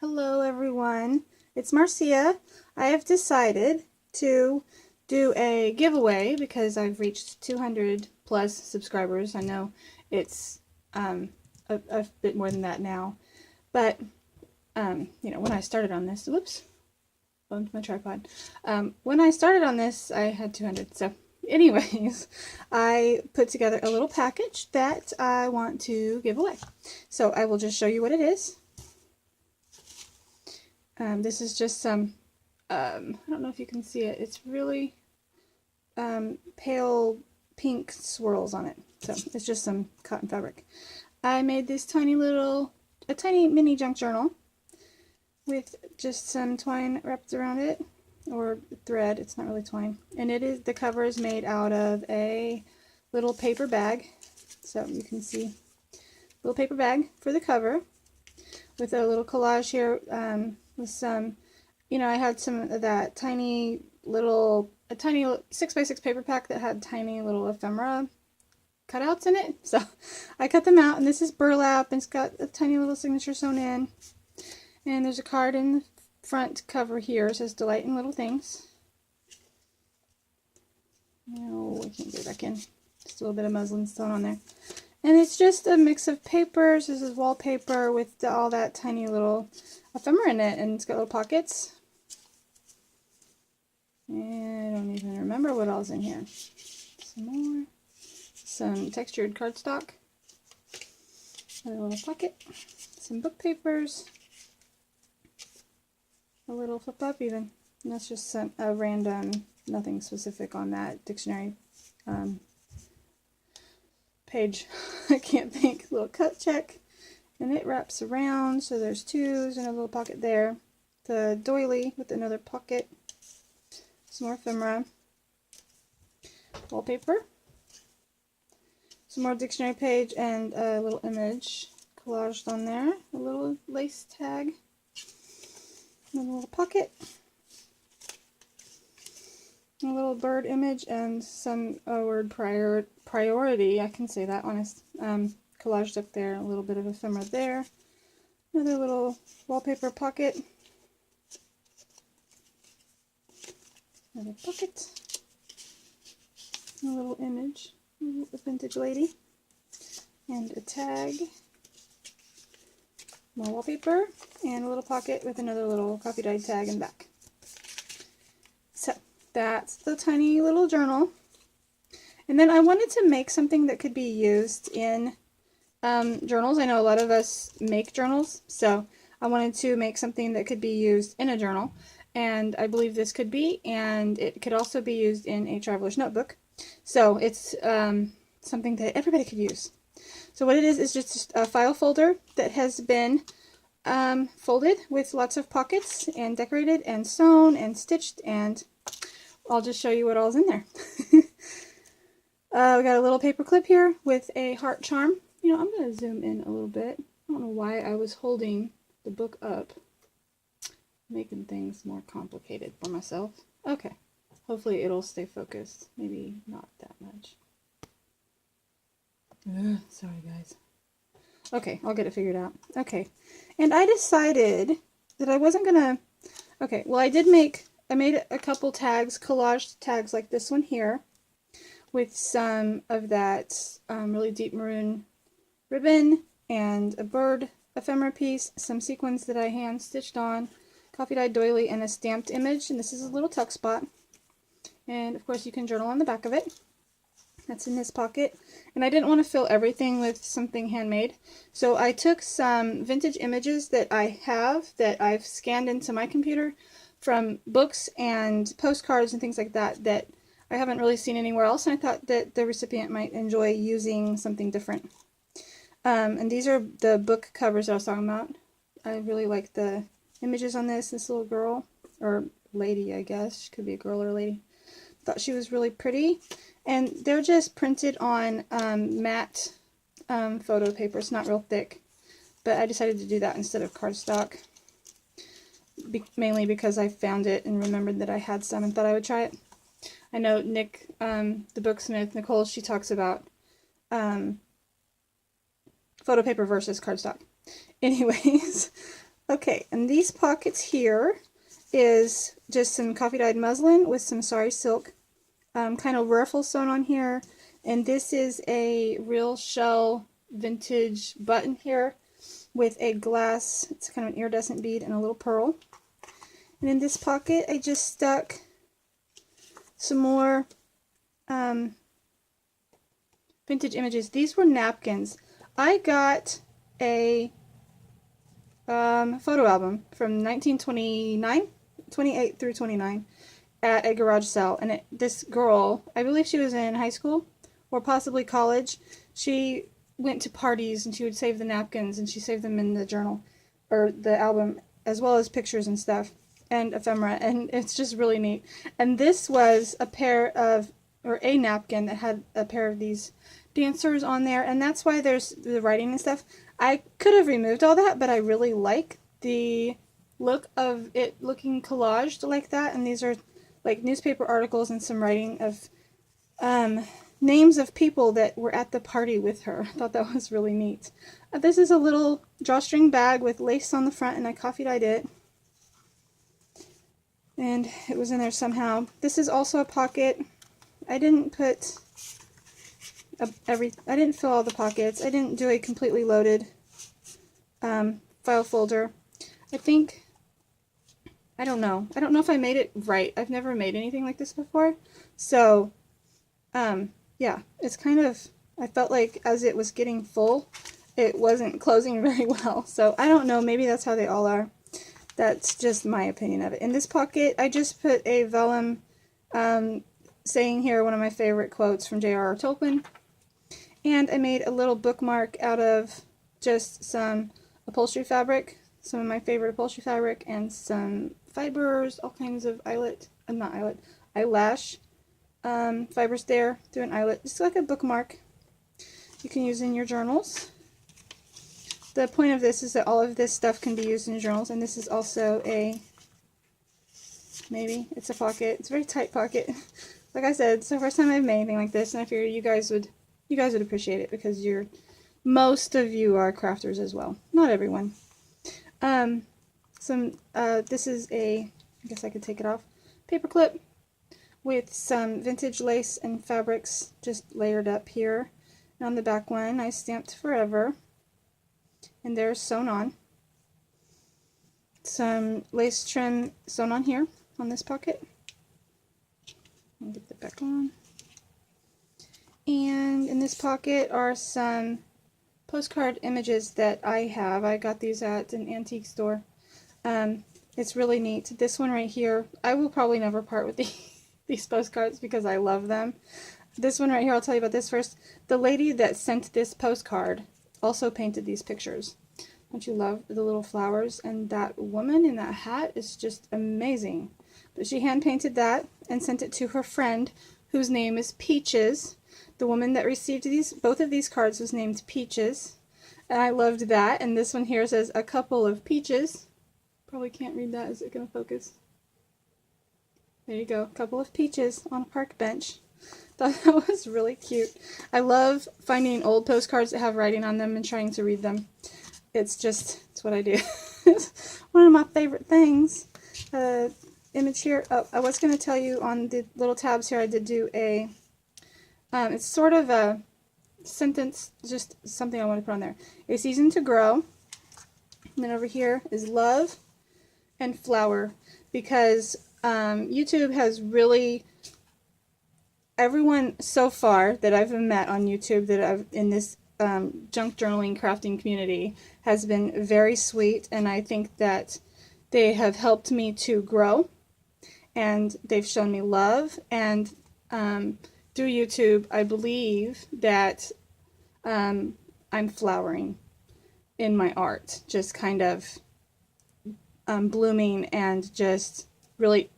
Hello everyone, it's Marcia. I have decided to do a giveaway because I've reached 200 plus subscribers. I know it's a bit more than that now, but when I started on this, whoops, bumped my tripod. When I started on this, I had 200. So anyways, I put together a little package that I want to give away. So I will just show you what it is. This is just some, I don't know if you can see it, it's really pale pink swirls on it. So it's just some cotton fabric. I made this tiny mini junk journal with just some twine wrapped around it, or thread, it's not really twine. And the cover is made out of a little paper bag. So you can see, little paper bag for the cover with a little collage here, with some, I had some of that tiny 6x6 paper pack that had tiny little ephemera cutouts in it. So I cut them out, and this is burlap, and it's got a tiny little signature sewn in. And there's a card in the front cover here. It says "Delight in Little Things." No, I can't get it back in. Just a little bit of muslin sewn on there. And it's just a mix of papers. This is wallpaper with all that tiny little ephemera in it, and it's got little pockets. And I don't even remember what all's in here. Some more. Some textured cardstock. Another little pocket. Some book papers. A little flip up even. And that's just a random, nothing specific on that dictionary page. I can't think. Little cut check, and it wraps around, so there's twos and a little pocket there. The doily with another pocket, some more ephemera, wallpaper, some more dictionary page, and a little image collaged on there. A little lace tag, and a little pocket, a little bird image, and some word priority, I can say that, honest, collaged up there, a little bit of ephemera there, another little wallpaper pocket, another pocket, a little image, a vintage lady, and a tag, more wallpaper, and a little pocket with another little coffee dyed tag in back. So that's the tiny little journal. And then I wanted to make something that could be used in journals. I know a lot of us make journals, so I wanted to make something that could be used in a journal, and I believe this could be, and it could also be used in a traveler's notebook. So it's something that everybody could use. So what it is just a file folder that has been folded with lots of pockets and decorated and sewn and stitched, and I'll just show you what all's in there. We got a little paper clip here with a heart charm. I'm going to zoom in a little bit. I don't know why I was holding the book up, making things more complicated for myself. Okay, hopefully it'll stay focused. Maybe not that much. Sorry guys. Okay, I'll get it figured out. Okay, and I decided that I wasn't gonna, okay, well I made a couple tags, collaged tags like this one here, with some of that really deep maroon ribbon and a bird ephemera piece, some sequins that I hand stitched on, coffee dyed doily, and a stamped image. And this is a little tuck spot. And of course you can journal on the back of it. That's in this pocket. And I didn't want to fill everything with something handmade, so I took some vintage images that I have that I've scanned into my computer from books and postcards and things like that that I haven't really seen anywhere else, and I thought that the recipient might enjoy using something different. And these are the book covers that I was talking about. I really like the images on this. This little girl, or lady, I guess. She could be a girl or a lady. Thought she was really pretty. And they're just printed on matte photo paper. It's not real thick. But I decided to do that instead of cardstock. Mainly because I found it and remembered that I had some and thought I would try it. I know Nick, the booksmith, Nicole, she talks about photo paper versus cardstock. Anyways, Okay, and these pockets here is just some coffee dyed muslin with some sari silk kind of ruffle sewn on here. And this is a real shell vintage button here with a glass, it's kind of an iridescent bead and a little pearl. And in this pocket I just stuck some more vintage images. These were napkins. I got a photo album from 1929, 28 through 29 at a garage sale, and this girl, I believe she was in high school or possibly college, she went to parties and she would save the napkins and she saved them in the journal or the album, as well as pictures and stuff and ephemera, and it's just really neat. And this was a pair of, or a napkin that had a pair of these dancers on there, and that's why there's the writing and stuff. I could have removed all that, but I really like the look of it looking collaged like that, and these are like newspaper articles and some writing of names of people that were at the party with her. I thought that was really neat. This is a little drawstring bag with lace on the front, and I coffee dyed it. And it was in there somehow. This is also a pocket. I didn't put I didn't fill all the pockets. I didn't do a completely loaded file folder. I don't know if I made it right. I've never made anything like this before. So, yeah, it's kind of, I felt like as it was getting full, it wasn't closing very well. So, I don't know, maybe that's how they all are. That's just my opinion of it. In this pocket, I just put a vellum saying here one of my favorite quotes from J.R.R. Tolkien. And I made a little bookmark out of just some upholstery fabric, some of my favorite upholstery fabric, and some fibers, all kinds of eyelash fibers there through an eyelet, just like a bookmark you can use in your journals. The point of this is that all of this stuff can be used in your journals, and this is also maybe it's a pocket. It's a very tight pocket. Like I said, it's the first time I've made anything like this, and I figured you guys would appreciate it because most of you are crafters as well. Not everyone. This is I guess I could take it off, paper clip with some vintage lace and fabrics just layered up here. And on the back one, I stamped forever, and they're sewn on. Some lace trim sewn on here on this pocket. I'll get that back on. And in this pocket are some postcard images that I have. I got these at an antique store. It's really neat. This one right here, I will probably never part with these postcards because I love them. This one right here, I'll tell you about this first. The lady that sent this postcard also painted these pictures. Don't you love the little flowers? And that woman in that hat is just amazing. But she hand painted that and sent it to her friend, whose name is Peaches. The woman that received both of these cards was named Peaches. And I loved that. And this one here says, "A couple of peaches." Probably can't read that. Is it going to focus? There you go. A couple of peaches on a park bench. Thought that was really cute. I love finding old postcards that have writing on them and trying to read them. It's what I do. It's one of my favorite things. Image here. Oh, I was going to tell you on the little tabs here, I did do it's sort of a sentence, just something I want to put on there. A season to grow. And then over here is love and flower, because YouTube has really, everyone so far that I've met on YouTube that I've in this junk journaling crafting community has been very sweet, and I think that they have helped me to grow, and they've shown me love, and through YouTube I believe that I'm flowering in my art, just kind of blooming and just really,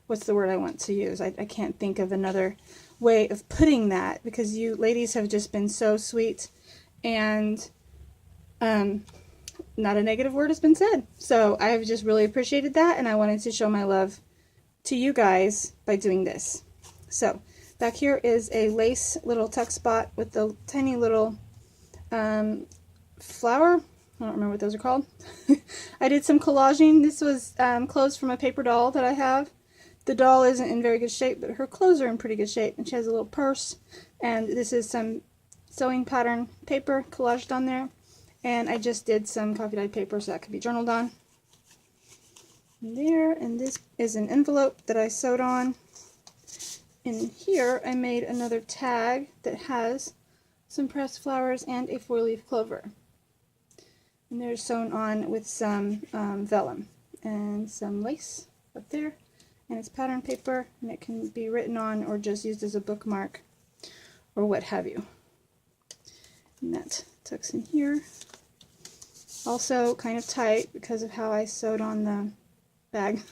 what's the word I want to use? I can't think of another way of putting that, because you ladies have just been so sweet, and not a negative word has been said. So I have just really appreciated that, and I wanted to show my love to you guys by doing this. So back here is a lace little tuck spot with the tiny little flower. I don't remember what those are called. I did some collaging. This was clothes from a paper doll that I have. The doll isn't in very good shape, but her clothes are in pretty good shape, and she has a little purse. And this is some sewing pattern paper collaged on there. And I just did some coffee dyed paper so that could be journaled on. There, and this is an envelope that I sewed on. In here, I made another tag that has some pressed flowers and a 4-leaf clover. And they're sewn on with some vellum and some lace up there. And it's pattern paper, and it can be written on or just used as a bookmark or what have you. And that tucks in here. Also kind of tight because of how I sewed on the bag.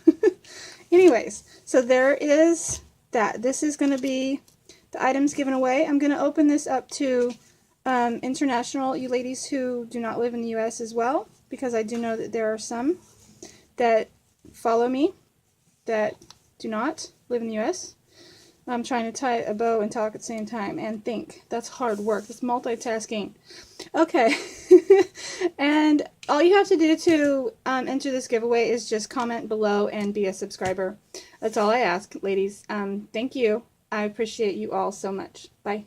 Anyways, so there is that. This is going to be the items given away. I'm going to open this up to international, you ladies who do not live in the U.S. as well, because I do know that there are some that follow me that do not live in the U.S. I'm trying to tie a bow and talk at the same time and think. That's hard work. That's multitasking. Okay. And all you have to do to enter this giveaway is just comment below and be a subscriber. That's all I ask, ladies. Thank you. I appreciate you all so much. Bye.